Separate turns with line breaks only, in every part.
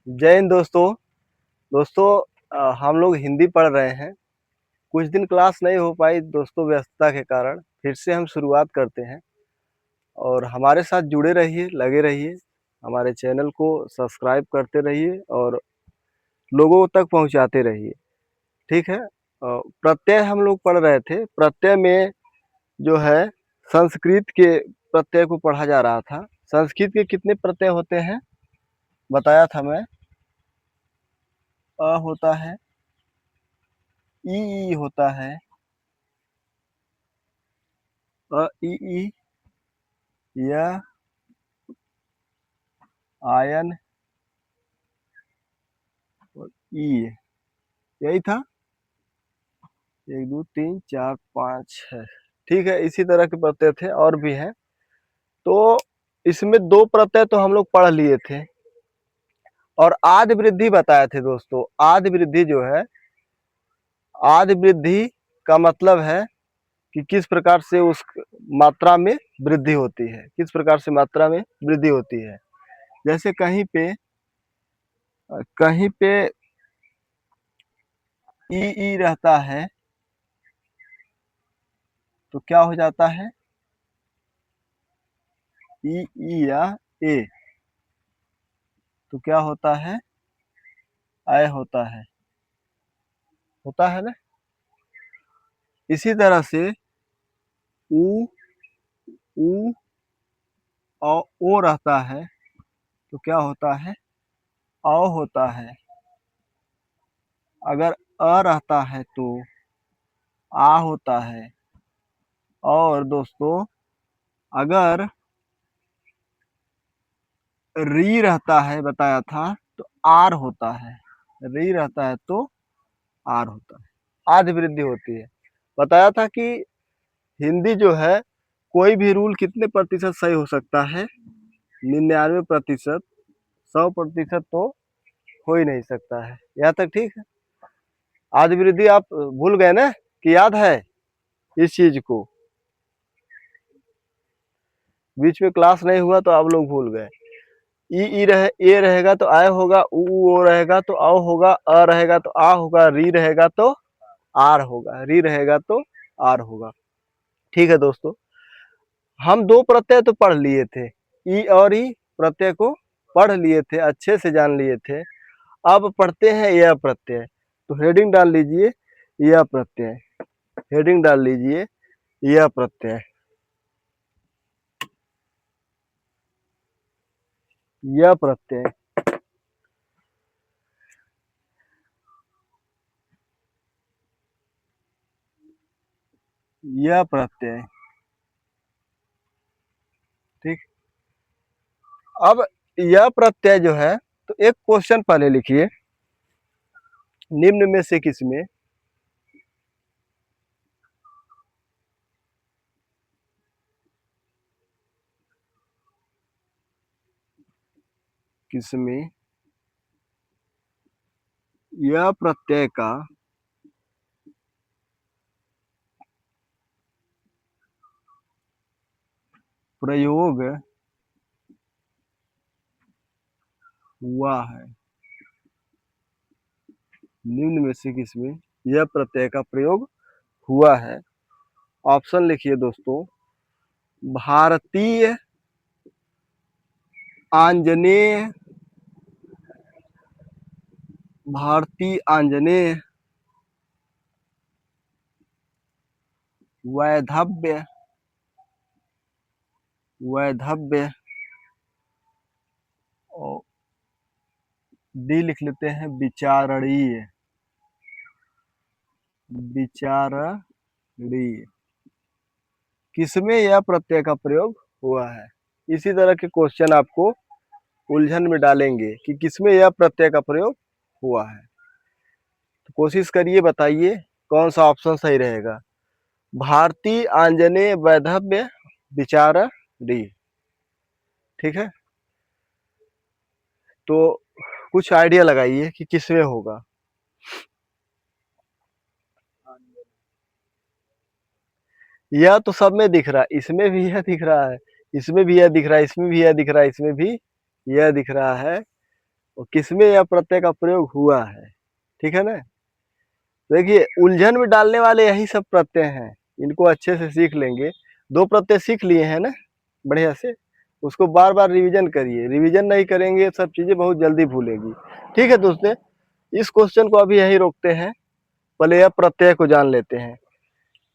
जय हिंद दोस्तों। हम लोग हिंदी पढ़ रहे हैं। कुछ दिन क्लास नहीं हो पाई दोस्तों, व्यस्तता के कारण। फिर से हम शुरुआत करते हैं और हमारे साथ जुड़े रहिए, लगे रहिए। हमारे चैनल को सब्सक्राइब करते रहिए और लोगों तक पहुंचाते रहिए। ठीक है। प्रत्यय हम लोग पढ़ रहे थे। प्रत्यय में जो है संस्कृत के प्रत्यय को पढ़ा जा रहा था। संस्कृत के कितने प्रत्यय होते हैं बताया था मैं। अ होता है, ई होता है, अ ई ई, य, आयन और ई। यही था। 1 2 3 4 5 6। ठीक है, इसी तरह के प्रत्यय थे और भी हैं। तो इसमें 2 प्रत्यय तो हम लोग पढ़ लिए थे और आदि वृद्धि बताए थे दोस्तों। आदि वृद्धि जो है, आदि वृद्धि का मतलब है कि किस प्रकार से उस मात्रा में वृद्धि होती है, किस प्रकार से मात्रा में वृद्धि होती है। जैसे कहीं पे ई रहता है तो क्या हो जाता है, ई या ए, तो क्या होता है, आय होता है ना। इसी तरह से ऊ ऊ और ओ रहता है तो क्या होता है, औ होता है। अगर अ रहता है तो आ होता है। और दोस्तों अगर री रहता है बताया था तो आर होता है। री रहता है तो आर होता है। आदि वृद्धि होती है। बताया था कि हिंदी जो है कोई भी रूल कितने प्रतिशत सही हो सकता है, 99%। 100% तो हो ही नहीं सकता है। यहाँ तक ठीक है। आदि वृद्धि आप भूल गए ना कि याद है इस चीज को। बीच में क्लास नहीं हुआ तो आप लोग भूल गए। ई रहे, ए रहेगा तो आय होगा, ओ रहेगा तो औ होगा, अ रहेगा तो आ होगा, री रहेगा तो आर होगा, री रहेगा तो आर होगा। ठीक है दोस्तों, हम 2 प्रत्यय तो पढ़ लिए थे। ई और ई प्रत्यय को पढ़ लिए थे, अच्छे से जान लिए थे। अब पढ़ते हैं यह प्रत्यय। तो हेडिंग डाल लीजिए यह प्रत्यय। हेडिंग डाल लीजिए यह प्रत्यय। यह प्रत्यय, यह प्रत्यय। ठीक। अब यह प्रत्यय जो है, तो एक क्वेश्चन पहले लिखिए, निम्न में से किसमें किसमें यह प्रत्यय का प्रयोग हुआ है। निम्न में से किसमें यह प्रत्यय का प्रयोग हुआ है। ऑप्शन लिखिए दोस्तों। भारतीय, आंजनेय, भारतीय आंजनेय, वैधव्य, वैधव्य और डी लिख लेते हैं विचारणीय, विचारणीय। किसमें यह प्रत्यय का प्रयोग हुआ है। इसी तरह के क्वेश्चन आपको उलझन में डालेंगे कि किसमें यह प्रत्यय का प्रयोग हुआ है। तो कोशिश करिए, बताइए कौन सा ऑप्शन सही रहेगा। भारतीय, आंजनेय, वैधव्य, विचारणीय। ठीक है, तो कुछ आइडिया लगाइए कि किसमें होगा। यह तो सब में दिख रहा है, इसमें भी यह दिख रहा है, इसमें भी यह दिख रहा है, इसमें भी यह दिख रहा है, इसमें भी यह दिख रहा है। और किसमें यह प्रत्यय का प्रयोग हुआ है। ठीक है ना। देखिए उलझन में डालने वाले यही सब प्रत्यय हैं, इनको अच्छे से सीख लेंगे। 2 प्रत्यय सीख लिए हैं ना बढ़िया से, उसको बार बार रिवीजन करिए। रिवीजन नहीं करेंगे सब चीजें बहुत जल्दी भूलेगी। ठीक है दोस्तों, इस क्वेश्चन को अभी यही रोकते हैं, पहले यह प्रत्यय को जान लेते हैं।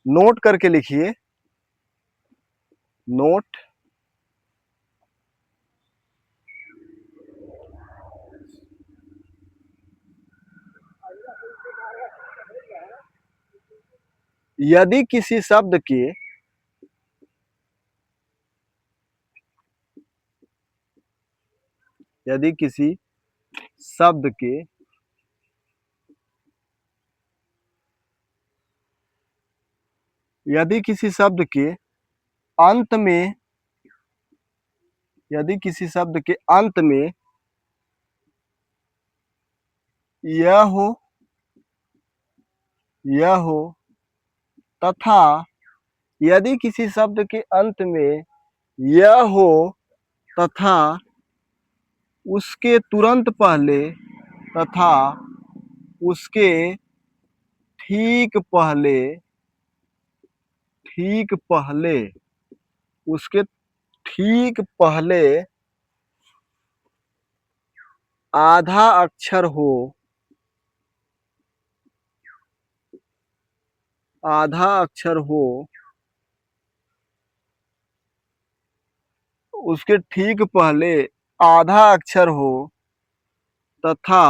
नोट करके लिखिए, नोट यदि किसी शब्द के यदि किसी शब्द के यदि किसी शब्द के अंत में यदि किसी शब्द के अंत में यह हो तथा यदि किसी शब्द के अंत में यह हो तथा उसके तुरंत पहले तथा उसके ठीक पहले उसके ठीक पहले आधा अक्षर हो उसके ठीक पहले आधा अक्षर हो तथा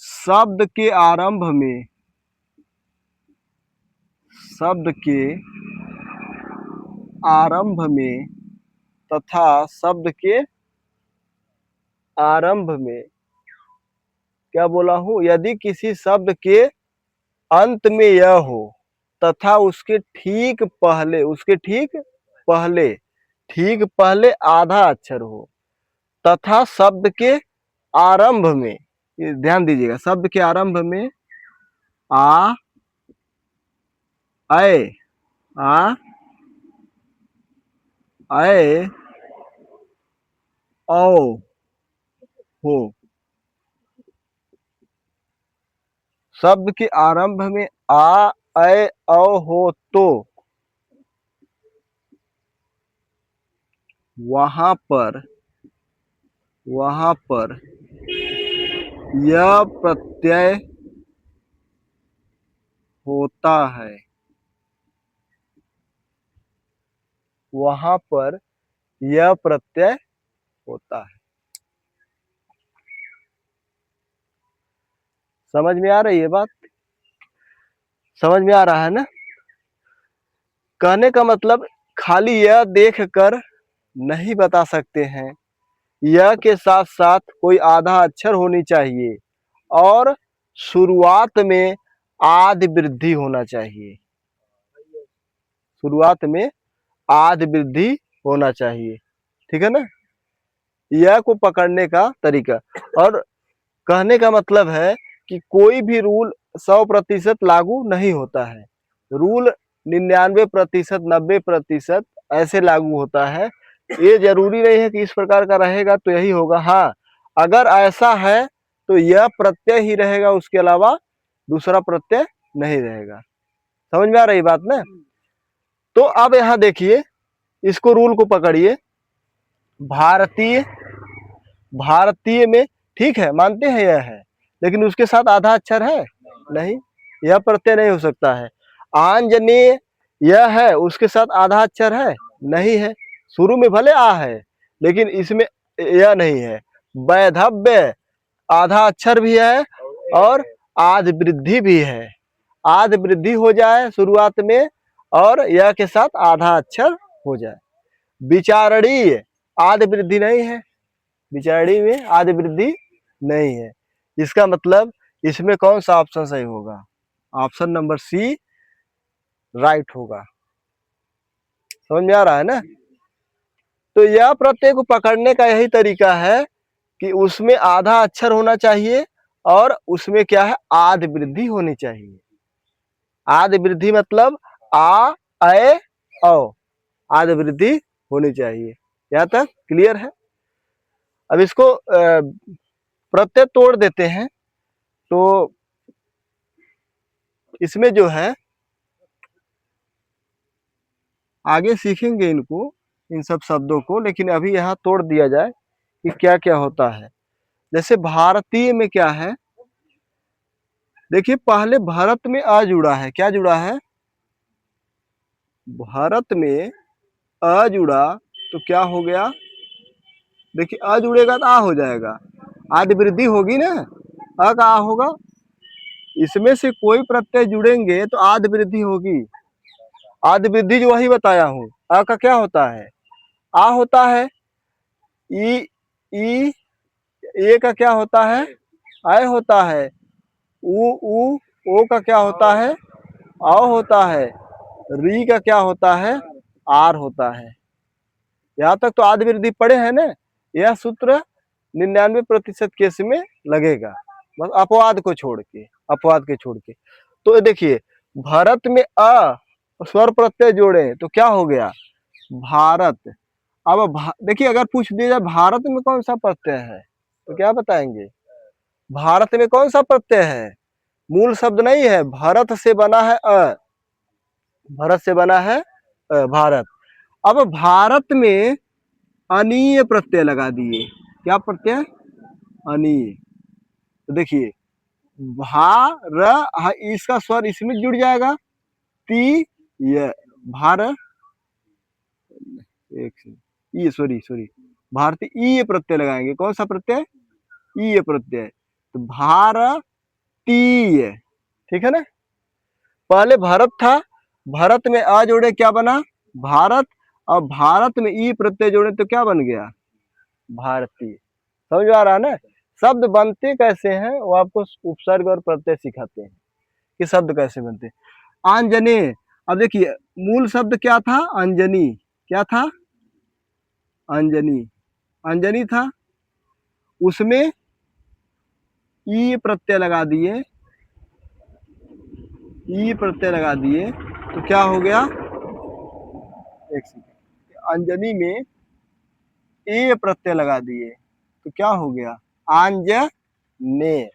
शब्द के आरंभ में तथा शब्द के आरंभ में क्या बोला हूं, यदि किसी शब्द के अंत में यह हो तथा उसके ठीक पहले आधा अक्षर हो तथा शब्द के आरंभ में, ये ध्यान दीजिएगा, शब्द के आरंभ में आ आए आ आए औ हो, शब्द के आरंभ में आ ऐ औ हो तो वहां पर यह प्रत्यय होता है। वहां पर यह प्रत्यय होता है। समझ में आ रही है बात? समझ में आ रहा है ना? कहने का मतलब खाली यह देख कर नहीं बता सकते हैं, यह के साथ साथ कोई आधा अक्षर होनी चाहिए और शुरुआत में आदि वृद्धि होना चाहिए। शुरुआत में आदि वृद्धि होना चाहिए। ठीक है ना। यह को पकड़ने का तरीका, और कहने का मतलब है कि कोई भी रूल 100% लागू नहीं होता है। रूल 99%, 90% ऐसे लागू होता है। ये जरूरी नहीं है कि इस प्रकार का रहेगा तो यही होगा। हाँ, अगर ऐसा है तो यह प्रत्यय ही रहेगा, उसके अलावा दूसरा प्रत्यय नहीं रहेगा। समझ में आ रही बात ना? तो अब यहां देखिए, इसको रूल को पकड़िए। भारतीय में ठीक है, मानते हैं यह है, लेकिन उसके साथ आधा अक्षर है नहीं, यह प्रत्यय नहीं हो सकता है। आंजनेय यह है, उसके साथ आधा अक्षर है नहीं है। शुरू में भले आ है लेकिन इसमें यह नहीं है। वैधव्य आधा अक्षर भी है और आदि वृद्धि भी है। आदि वृद्धि हो जाए शुरुआत में और यह के साथ आधा अक्षर हो जाए। विचारणीय आदि वृद्धि नहीं है, विचारणी में आदि वृद्धि नहीं है। इसका मतलब इसमें कौन सा ऑप्शन सही होगा? ऑप्शन नंबर सी राइट होगा। समझ में आ रहा है ना? तो यह प्रत्यय को पकड़ने का यही तरीका है कि उसमें आधा अक्षर होना चाहिए और उसमें क्या है, आदि वृद्धि होनी चाहिए। आदि वृद्धि मतलब आ ऐ औ, आदि वृद्धि होनी चाहिए। यहाँ तक क्लियर है? अब इसको प्रत्यय तोड़ देते हैं, तो इसमें जो है आगे सीखेंगे इनको, इन सब शब्दों को, लेकिन अभी यहाँ तोड़ दिया जाए कि क्या क्या होता है। जैसे भारतीय में क्या है, देखिए पहले भारत में अ जुड़ा है, क्या जुड़ा है, भारत में अ जुड़ा, तो क्या हो गया, देखिए अ जुड़ेगा तो आ हो जाएगा, आदि वृद्धि होगी ना, अ का आ होगा, इसमें से कोई प्रत्यय जुड़ेंगे तो आदि वृद्धि होगी। आदि वृद्धि जो वही बताया हूँ, अ का क्या होता है, आ होता है, ई ई ए का क्या होता है, आय होता है, उ ओ का क्या होता है, औ होता है, री का क्या होता है, आर होता है। यहाँ तक तो आदि वृद्धि पढ़े हैं ना। यह सूत्र 99% केस में लगेगा, बस अपवाद को छोड़ के, अपवाद के छोड़ के। तो देखिए भारत में अ स्वर प्रत्यय जोड़े तो क्या हो गया, भारत। अब देखिए अगर पूछ दिया जाए भारत में कौन सा प्रत्यय है, तो क्या बताएंगे, भारत में कौन सा प्रत्यय है, मूल शब्द नहीं है, भारत से बना है अ, भारत से बना है भारत। अब भारत में अनीय प्रत्यय लगा दिए, क्या प्रत्यय, अनीय। तो देखिए इसका स्वर इसमें जुड़ जाएगा, ती ये भार, एक सॉरी भारतीय ई प्रत्यय लगाएंगे, कौन सा प्रत्यय, ई प्रत्यय, तो भारतीय, ठीक है ना। पहले भारत था, भारत में आ जोड़े क्या बना, भारत, और भारत में ई प्रत्यय जोड़े तो क्या बन गया, भारतीय। समझ आ रहा है ना, शब्द बनते कैसे हैं वो आपको उपसर्ग और प्रत्यय सिखाते हैं कि शब्द कैसे बनते हैं। आंजने, अब देखिए मूल शब्द क्या था, अंजनी, क्या था, अंजनी, अंजनी था, उसमें ई प्रत्यय लगा दिए, ई प्रत्यय लगा दिए तो क्या हो गया, एक सेकंड, अंजनी में ए प्रत्यय लगा दिए तो क्या हो गया, आंजने,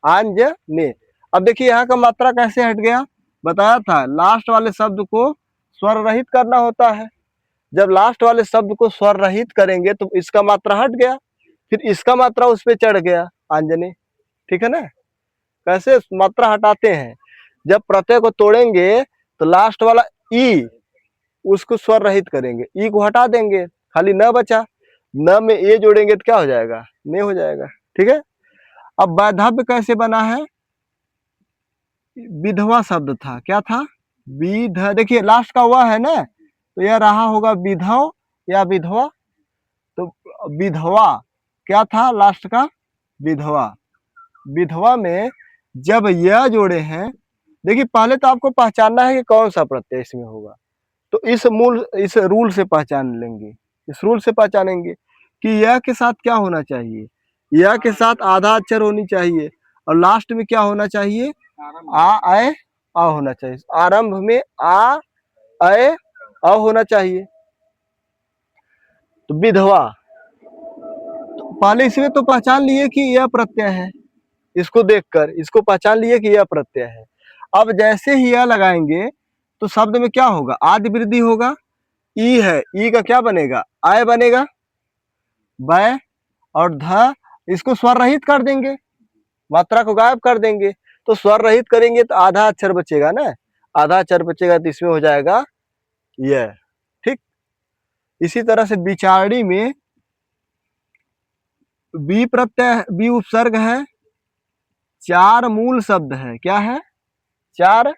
आंजने। अब देखिए यहाँ का मात्रा कैसे हट गया, बताया था लास्ट वाले शब्द को स्वर रहित करना होता है, जब लास्ट वाले शब्द को स्वर रहित करेंगे तो इसका मात्रा हट गया, फिर इसका मात्रा उस पर चढ़ गया, आंजने, ठीक है ना। कैसे मात्रा हटाते हैं, जब प्रत्यय को तोड़ेंगे तो लास्ट वाला ई उसको स्वर रहित करेंगे, ई को हटा देंगे, खाली न बचा, न में ए जोड़ेंगे तो क्या हो जाएगा, ने हो जाएगा, ठीक है। अब वैधव्य कैसे बना है, विधवा शब्द था, क्या था, विध, देखिए लास्ट का हुआ है ना, तो यह रहा होगा विधव या विधवा, तो विधवा क्या था लास्ट का, विधवा। विधवा में जब यह जोड़े हैं, देखिए पहले तो आपको पहचानना है कि कौन सा प्रत्यय इसमें होगा, तो इस रूल से पहचान लेंगे, इस रूल से पहचानेंगे कि यह के साथ क्या होना चाहिए, यह के साथ आधा अक्षर होनी चाहिए, और लास्ट में क्या होना चाहिए, आ होना चाहिए, आरंभ में आ होना चाहिए। तो विधवा, तो पहले इसमें तो पहचान लिए कि यह प्रत्यय है, इसको देखकर इसको पहचान लिए कि यह प्रत्यय है। अब जैसे ही यह लगाएंगे तो शब्द में क्या होगा, आदि वृद्धि होगा, ई है, ई का क्या बनेगा, आय बनेगा, बै और ध, इसको स्वर रहित कर देंगे, मात्रा को गायब कर देंगे, तो स्वर रहित करेंगे तो आधा अक्षर बचेगा ना, आधा अक्षर बचेगा तो इसमें हो जाएगा यह, ठीक। इसी तरह से विचारणी में बी प्रत्यय, बी उपसर्ग है, चार मूल शब्द है, क्या है, चार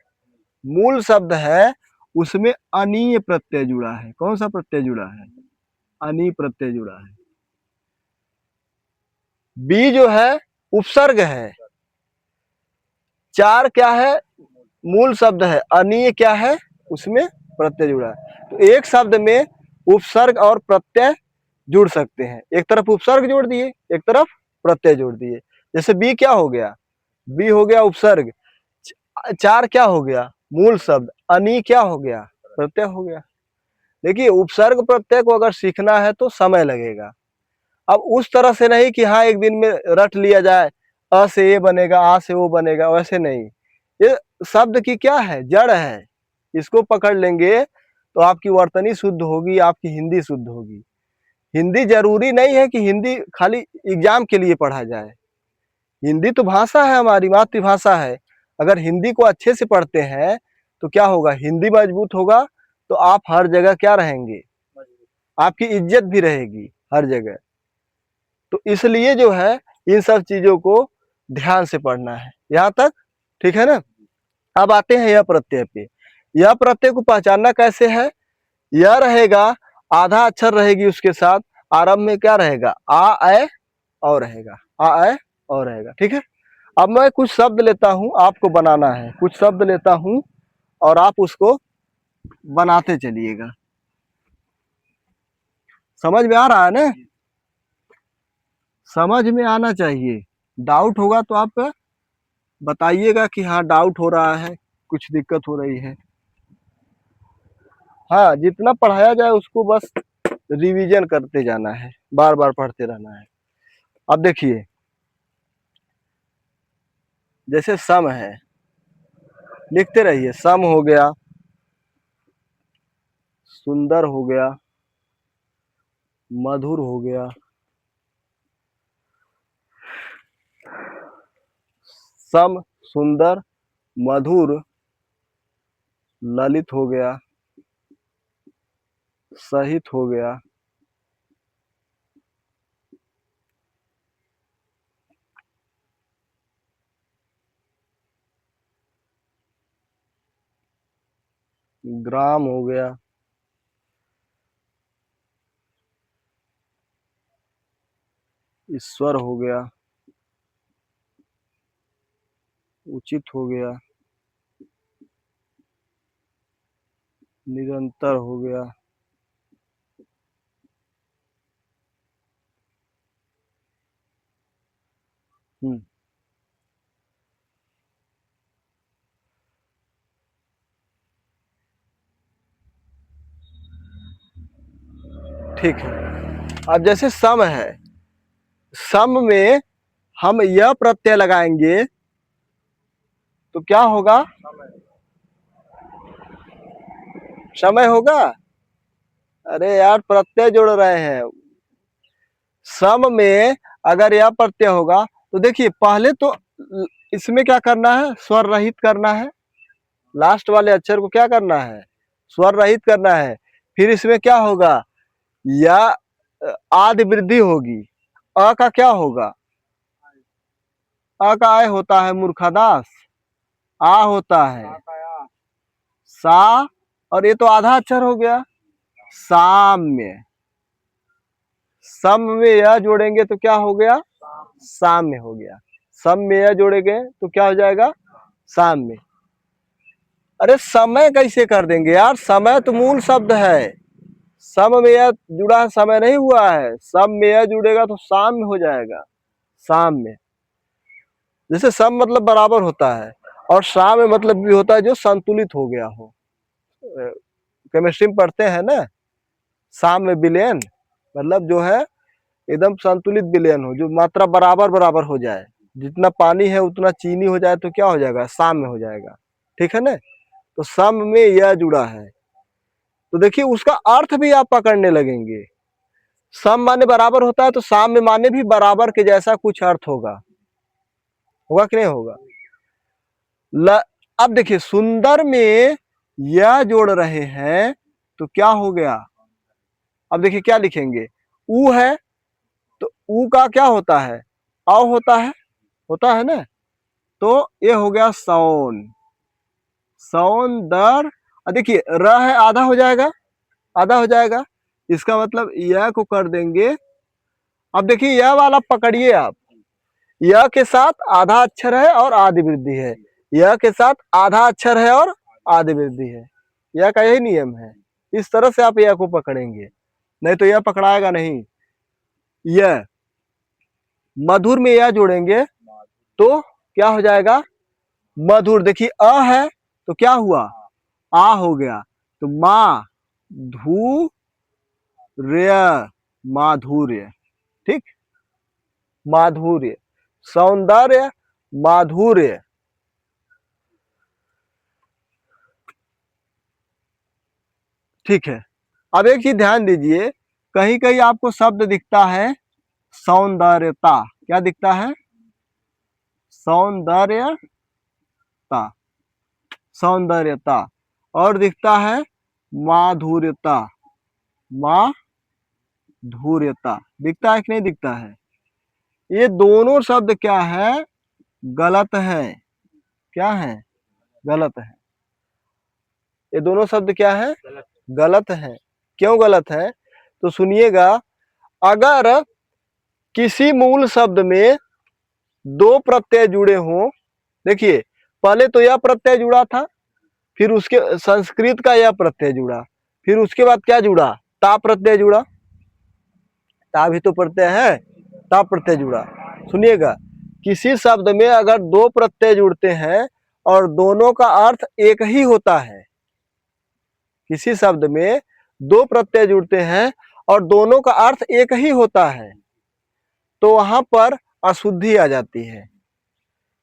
मूल शब्द है, उसमें अनीय प्रत्यय जुड़ा है, कौन सा प्रत्यय जुड़ा है, अनीय प्रत्यय जुड़ा है। बी जो है उपसर्ग है, चार क्या है, मूल शब्द है, अनीय क्या है, उसमें प्रत्यय जुड़ा है। तो एक शब्द में उपसर्ग और प्रत्यय जुड़ सकते हैं, एक तरफ उपसर्ग जोड़ दिए, एक तरफ प्रत्यय जोड़ दिए। जैसे बी क्या हो गया, बी हो गया उपसर्ग, चार क्या हो गया, मूल शब्द, अनी क्या हो गया, प्रत्यय हो गया। देखिए उपसर्ग प्रत्यय को अगर सीखना है तो समय लगेगा, अब उस तरह से नहीं कि हाँ एक दिन में रट लिया जाए, अ से ये बनेगा, आ से वो बनेगा, वैसे नहीं। ये शब्द की क्या है, जड़ है। इसको पकड़ लेंगे तो आपकी वर्तनी शुद्ध होगी, आपकी हिंदी शुद्ध होगी। हिंदी जरूरी नहीं है कि हिंदी खाली एग्जाम के लिए पढ़ा जाए। हिंदी तो भाषा है, हमारी मातृभाषा है। अगर हिंदी को अच्छे से पढ़ते हैं तो क्या होगा, हिंदी मजबूत होगा तो आप हर जगह क्या रहेंगे, आपकी इज्जत भी रहेगी हर जगह। तो इसलिए जो है इन सब चीजों को ध्यान से पढ़ना है। यहाँ तक ठीक है ना। अब आते हैं यह प्रत्यय पे। यह प्रत्यय को पहचानना कैसे है, यह रहेगा आधा अक्षर रहेगी उसके साथ, आरंभ में क्या रहेगा, आ ए औ रहेगा, आ ए औ रहेगा। ठीक है। अब मैं कुछ शब्द लेता हूं, आपको बनाना है। कुछ शब्द लेता हूं और आप उसको बनाते चलिएगा। समझ में आ रहा है ना, समझ में आना चाहिए। डाउट होगा तो आप बताइएगा कि हाँ डाउट हो रहा है, कुछ दिक्कत हो रही है। हाँ, जितना पढ़ाया जाए उसको बस रिवीजन करते जाना है, बार बार पढ़ते रहना है। अब देखिए, जैसे सम है, लिखते रहिए। सम हो गया, सुंदर हो गया, मधुर हो गया, सम, सुंदर, मधुर, ललित हो गया, सहित हो गया, ग्राम हो गया, ईश्वर हो गया, उचित हो गया, निरंतर हो गया, ठीक है। अब जैसे सम है, सम में हम यह प्रत्यय लगाएंगे तो क्या होगा, समय होगा। अरे यार, प्रत्यय जोड़ रहे हैं। सम में अगर यह प्रत्यय होगा तो देखिए, पहले तो इसमें क्या करना है, स्वर रहित करना है। लास्ट वाले अक्षर को क्या करना है, स्वर रहित करना है। फिर इसमें क्या होगा, या आदि वृद्धि होगी। अ का क्या होगा, अ का आय होता है मूर्खदास, आ होता है सा, और ये तो आधा अक्षर हो गया, साम्य। सम में यह जोड़ेंगे तो क्या हो गया, साम्य हो गया। सम में यह जोड़ेंगे तो क्या हो जाएगा, साम्य। अरे समय कैसे कर देंगे यार, समय तो मूल शब्द है। सम में यह जुड़ा है, समय नहीं हुआ है। सम में यह जुड़ेगा तो साम्य हो जाएगा, साम्य। जैसे सम मतलब बराबर होता है, और साम्य मतलब भी होता है जो संतुलित हो गया हो। केमिस्ट्री में पढ़ते हैं ना, साम्य विलयन मतलब जो है एकदम संतुलित विलयन हो, जो मात्रा बराबर बराबर हो जाए। जितना पानी है उतना चीनी हो जाए तो क्या हो जाएगा, साम्य हो जाएगा। ठीक है ना। तो सम में यह जुड़ा है तो देखिए उसका अर्थ भी आप पकड़ने लगेंगे। सम माने बराबर होता है तो साम्य माने भी बराबर के जैसा कुछ अर्थ होगा, होगा कि नहीं होगा। अब देखिए, सुंदर में यह जोड़ रहे हैं तो क्या हो गया। अब देखिए क्या लिखेंगे, ऊ है तो ऊ का क्या होता है, अ होता है ना। तो ये हो गया सौन, सौंदर। देखिए र है, आधा हो जाएगा, आधा हो जाएगा। इसका मतलब यह को कर देंगे। अब देखिए यह वाला पकड़िए आप, यह के साथ आधा अक्षर है और आदि वृद्धि है, यह के साथ आधा अक्षर है और आदि वृद्धि है। यह का यही नियम है। इस तरह से आप यह को पकड़ेंगे, नहीं तो यह पकड़ाएगा नहीं। यह मधुर में यह जोड़ेंगे तो क्या हो जाएगा, मधुर। देखिए अ है तो क्या हुआ, आ हो गया। तो मा धू र्य, माधुर्य। ठीक, माधुर्य, सौंदर्य, माधुर्य। ठीक है, अब एक चीज ध्यान दीजिए, कहीं कहीं आपको शब्द दिखता है सौंदर्यता, क्या दिखता है? सौंदर्यता, सौंदर्यता, और दिखता है माधुर्यता, माधुर्यता, दिखता है कि नहीं दिखता है? ये दोनों शब्द क्या है? गलत है। क्या है? गलत है। ये दोनों शब्द क्या है? गलत है। क्यों गलत है? तो सुनिएगा, अगर किसी मूल शब्द में दो प्रत्यय जुड़े हों, देखिए पहले तो यह प्रत्यय जुड़ा था, फिर उसके संस्कृत का यह प्रत्यय जुड़ा, फिर उसके बाद क्या जुड़ा? ता प्रत्यय जुड़ा। ता भी तो प्रत्यय है, ता प्रत्यय जुड़ा। सुनिएगा, किसी शब्द में अगर दो प्रत्यय जुड़ते हैं और दोनों का अर्थ एक ही होता है, किसी शब्द में दो प्रत्यय जुड़ते हैं और दोनों का अर्थ एक ही होता है, तो वहां पर अशुद्धि आ जाती है।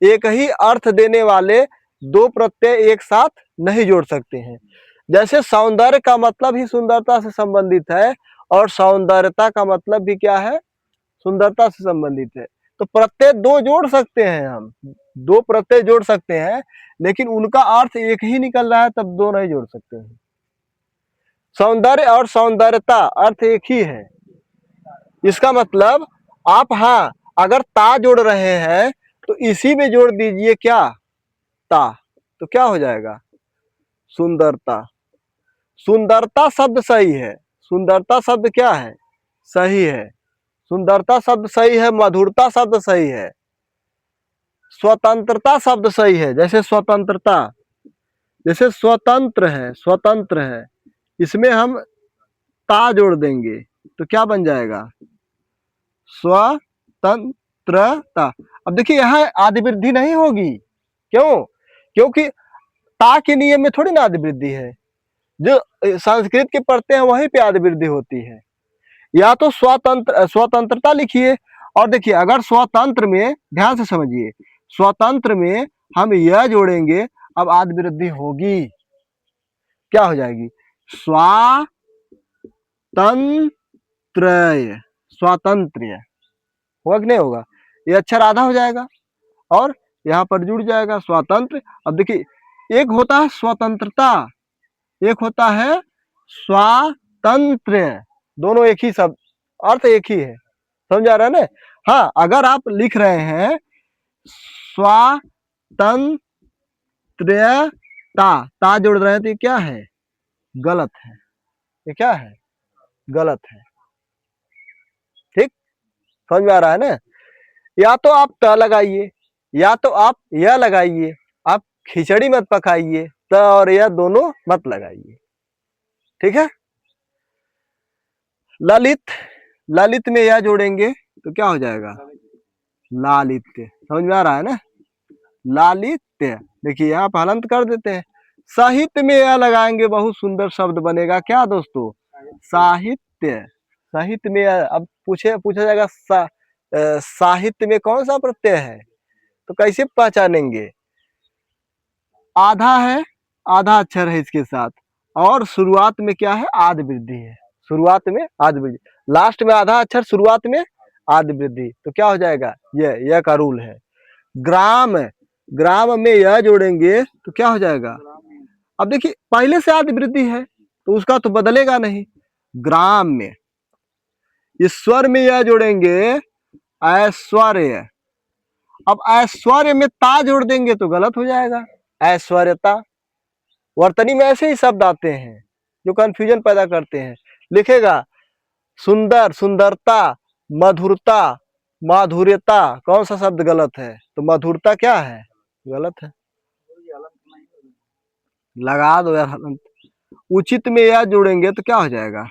एक ही अर्थ देने वाले दो प्रत्यय एक साथ नहीं जोड़ सकते हैं। जैसे सौंदर्य का मतलब ही सुंदरता से संबंधित है, और सौंदर्यता का मतलब भी क्या है? सुंदरता से संबंधित है। तो प्रत्यय दो जोड़ सकते हैं, हम दो प्रत्यय जोड़ सकते हैं, लेकिन उनका अर्थ एक ही निकल रहा है, तब दो नहीं जोड़ सकते हैं। सौंदर्य और सौंदर्यता अर्थ एक ही है। इसका मतलब आप, हाँ, अगर ता जोड़ रहे हैं तो इसी में जोड़ दीजिए क्या? ता, तो क्या हो जाएगा? सुंदरता। सुंदरता शब्द सही है, सुंदरता शब्द क्या है? सही है। सुंदरता शब्द सही है, मधुरता शब्द सही है, स्वतंत्रता शब्द सही है। जैसे स्वतंत्रता, जैसे स्वतंत्र है, स्वतंत्र है, इसमें हम ता जोड़ देंगे तो क्या बन जाएगा? स्वतंत्रता। अब देखिए यहाँ आदि वृद्धि नहीं होगी। क्यों? क्योंकि ता के नियम में थोड़ी ना आदि वृद्धि है, जो संस्कृत के पढ़ते हैं वहीं पे आदि वृद्धि होती है। या तो स्वतंत्रता लिखिए, और देखिए अगर स्वतंत्र में, ध्यान से समझिए, स्वतंत्र में हम यह जोड़ेंगे, अब आदि वृद्धि होगी, क्या हो जाएगी? स्वातंत्र्य, स्वातंत्र्य होगा कि नहीं होगा? ये अक्षर आधा हो जाएगा और यहाँ पर जुड़ जाएगा स्वातंत्र। अब देखिए, एक होता है स्वतंत्रता, एक होता है स्वातंत्र्य, दोनों एक ही शब्द, अर्थ एक ही है। समझ आ रहा है ना? हाँ, अगर आप लिख रहे हैं स्वातंत्र्यता, ता जोड़ रहे हैं तो ये क्या है? गलत है। ये क्या है? गलत है। ठीक, समझ में आ रहा है ना? या तो आप त लगाइए, या तो आप यह लगाइए। आप खिचड़ी मत पकाइए, त और यह दोनों मत लगाइए। ठीक है? ललित, ललित में यह जोड़ेंगे तो क्या हो जाएगा? लालित्य। समझ में आ रहा है ना? लालित्य। देखिए यहाँ पर हलंत कर देते हैं। साहित्य में यह लगाएंगे, बहुत सुंदर शब्द बनेगा। क्या दोस्तों? साहित्य। साहित्य में अब पूछा जाएगा साहित्य में कौन सा प्रत्यय है, तो कैसे पहचानेंगे? आधा है, आधा अक्षर है इसके साथ, और शुरुआत में क्या है? आदि वृद्धि है। शुरुआत में आदि वृद्धि, लास्ट में आधा अक्षर, शुरुआत में आदि वृद्धि, तो क्या हो जाएगा? यह का रूल है। ग्राम, ग्राम में यह जोड़ेंगे तो क्या हो जाएगा? अब देखिए पहले से आदि वृद्धि है तो उसका तो बदलेगा नहीं। ग्राम में, ईश्वर में यह जोड़ेंगे ऐश्वर्य। अब ऐश्वर्य में ता जोड़ देंगे तो गलत हो जाएगा, ऐश्वर्यता। वर्तनी में ऐसे ही शब्द आते हैं जो कंफ्यूजन पैदा करते हैं। लिखेगा सुंदर, सुंदरता, मधुरता, माधुर्यता, कौन सा शब्द गलत है? तो मधुरता क्या है? गलत है। लगा दो यार हलंत। उचित में यह जोड़ेंगे तो क्या हो जाएगा?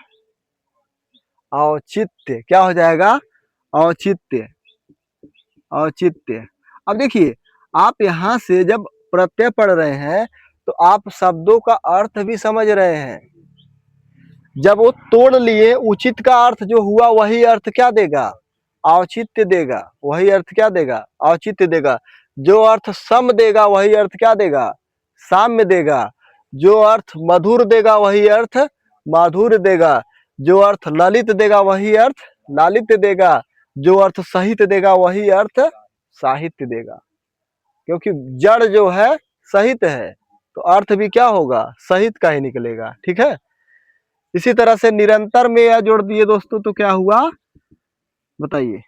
औचित्य। क्या हो जाएगा? औचित्य, औचित्य। अब देखिए, आप यहाँ से जब प्रत्यय पढ़ रहे हैं तो आप शब्दों का अर्थ भी समझ रहे हैं। जब वो तोड़ लिए, उचित का अर्थ जो हुआ वही अर्थ क्या देगा? औचित्य देगा, वही अर्थ क्या देगा, औचित्य देगा। जो अर्थ सम देगा वही अर्थ क्या देगा, साम्य देगा। जो अर्थ मधुर देगा वही अर्थ माधुर्य देगा। जो अर्थ ललित देगा वही अर्थ लालित्य देगा। जो अर्थ सहित देगा वही अर्थ साहित्य देगा। क्योंकि जड़ जो है सहित है, तो अर्थ भी क्या होगा, सहित का ही निकलेगा। ठीक है। इसी तरह से निरंतर में या जोड़ दिए दोस्तों तो क्या हुआ, बताइए।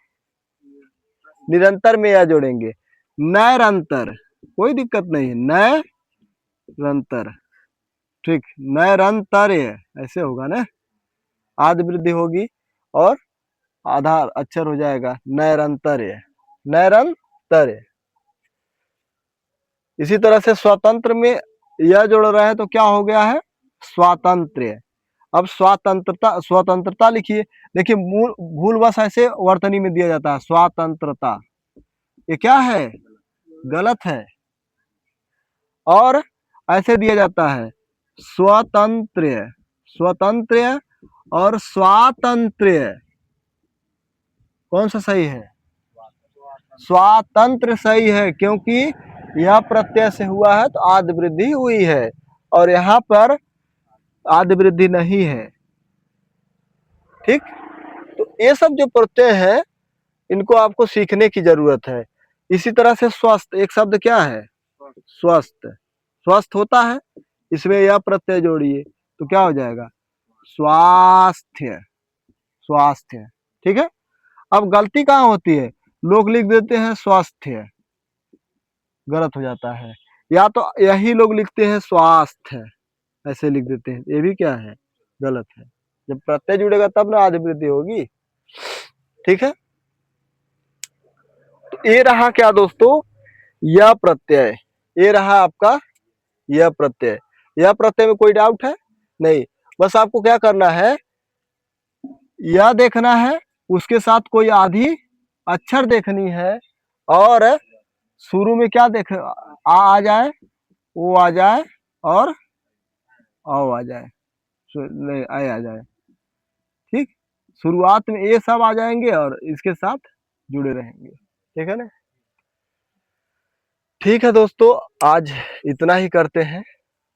निरंतर में या जोड़ेंगे, नैरंतर, कोई दिक्कत नहीं है, नैरंतर। ठीक, नैरंतर्य ऐसे होगा ना, आदि वृद्धि होगी और आधार अक्षर हो जाएगा नैरंतर्य, नैरंतर्य। इसी तरह से स्वतंत्र में यह जोड़ रहा है तो क्या हो गया है, स्वातंत्र्य। अब स्वतंत्रता, स्वतंत्रता लिखिए। देखिए भूलवश ऐसे वर्तनी में दिया जाता है स्वातंत्रता, ये क्या है, गलत है। और ऐसे दिया जाता है स्वतंत्र, स्वतंत्र और स्वातंत्र्य, कौन सा सही है, स्वातंत्र सही है, क्योंकि यह प्रत्यय से हुआ है तो आदि वृद्धि हुई है, और यहाँ पर आदि वृद्धि नहीं है। ठीक, तो ये सब जो प्रत्यय है इनको आपको सीखने की जरूरत है। इसी तरह से स्वस्थ, एक शब्द क्या है, स्वस्थ, स्वस्थ होता है, इसमें यह प्रत्यय जोड़िए तो क्या हो जाएगा, स्वास्थ्य, स्वास्थ्य। ठीक है। अब गलती कहाँ होती है, लोग लिख देते हैं स्वास्थ्य, गलत हो जाता है। या तो यही लोग लिखते हैं स्वास्थ्य, ऐसे लिख देते हैं, ये भी क्या है, गलत है। जब प्रत्यय जुड़ेगा तब ना आदि वृद्धि होगी। ठीक है। तो ये रहा क्या दोस्तों, यह प्रत्यय, ये रहा आपका यह प्रत्यय। यह प्रत्यय में कोई डाउट है नहीं, बस आपको क्या करना है, यह देखना है, उसके साथ कोई आधी अक्षर देखनी है, और शुरू में क्या देख, आ जाए, ओ आ जाए और औ आ जाए, नहीं आ जाए। ठीक, शुरुआत में ये सब आ जाएंगे और इसके साथ जुड़े रहेंगे। ठीक है ना। ठीक है दोस्तों, आज इतना ही करते हैं,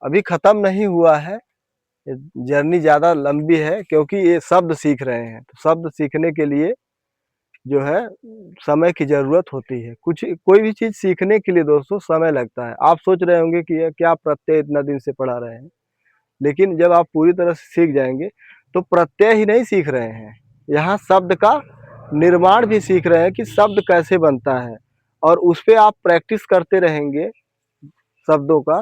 अभी खत्म नहीं हुआ है, जर्नी ज्यादा लंबी है, क्योंकि ये शब्द सीख रहे हैं, तो शब्द सीखने के लिए जो है समय की जरूरत होती है। कुछ कोई भी चीज सीखने के लिए दोस्तों समय लगता है। आप सोच रहे होंगे कि ये क्या प्रत्यय इतना दिन से पढ़ा रहे हैं, लेकिन जब आप पूरी तरह से सीख जाएंगे तो प्रत्यय ही नहीं सीख रहे हैं, यहाँ शब्द का निर्माण भी सीख रहे हैं कि शब्द कैसे बनता है, और उस पर आप प्रैक्टिस करते रहेंगे शब्दों का,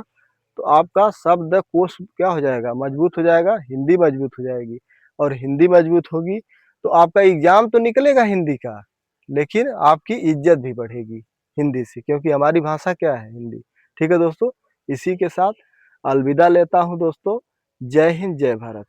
तो आपका शब्द कोश क्या हो जाएगा, मजबूत हो जाएगा, हिंदी मजबूत हो जाएगी। और हिंदी मजबूत होगी तो आपका एग्जाम तो निकलेगा हिंदी का, लेकिन आपकी इज्जत भी बढ़ेगी हिंदी से, क्योंकि हमारी भाषा क्या है, हिंदी। ठीक है दोस्तों, इसी के साथ अलविदा लेता हूं दोस्तों। जय हिंद, जय भारत।